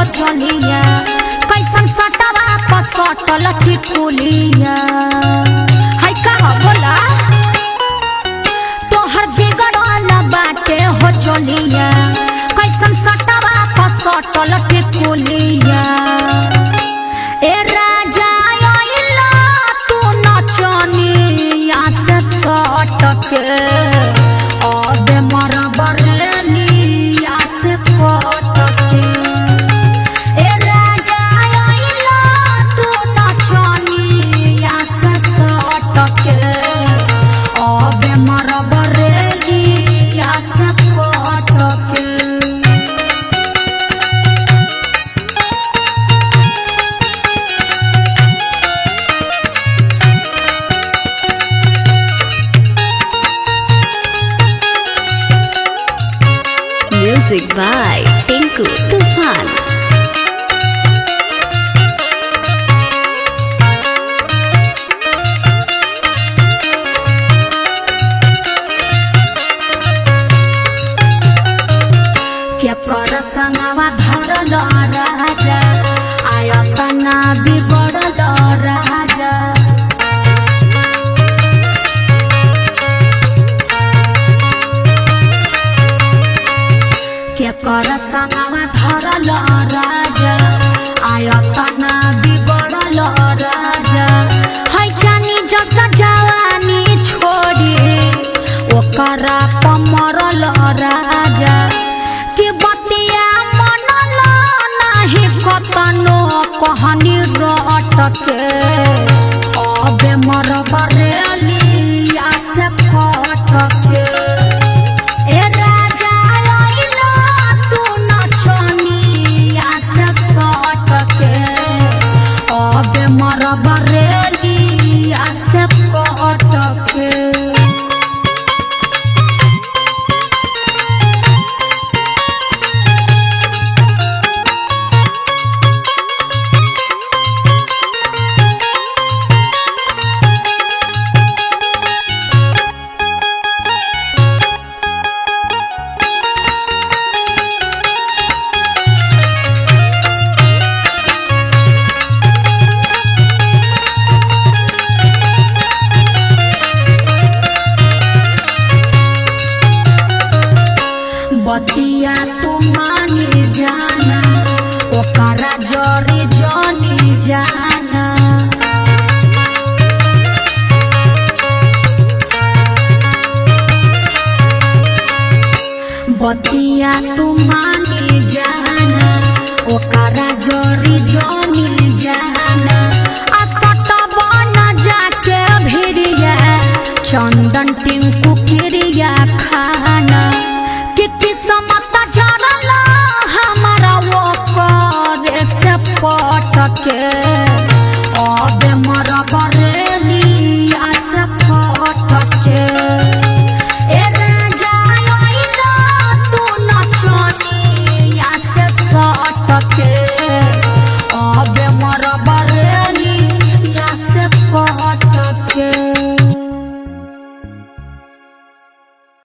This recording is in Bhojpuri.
हो चलिया कैसन सटवा पसटल टिकुलिया है कहा बोला तोहर बिगड़ल बाटे हो चलिया कैसन सटवा पसटल टिकुलिया ए राजा आइला तू नचनिया से सटके अबे मरबर लिया से पटके ए राजा आइला तू नचनिया से सटके अबे मरबर लिया से पटके Music by Tinku Tufan. क्या कर संगवा धरल राजा आयतना बिगड़ल राजा क्या कर संगवा धरल राजा आयतना बिगड़ल राजा है जानी जस जवानी छोड़ी ओकरा पमरल राजा कि बतिया मनल नाही कतनो कहनी रटके अबे मरबर लिया से पटके ए राजा आइला तू नचनिया से सटके अबे मरबर लिया से पटके बतिया तू मानी जाना ओकरा जरी जानी जाना बतिया तू मानी जाना ओकरा जरी जानी जाना असट बना जाके भिड़िया चंदन टिंकू किरिया खाना कि किस्मत जरला हमारा वो करे से पटके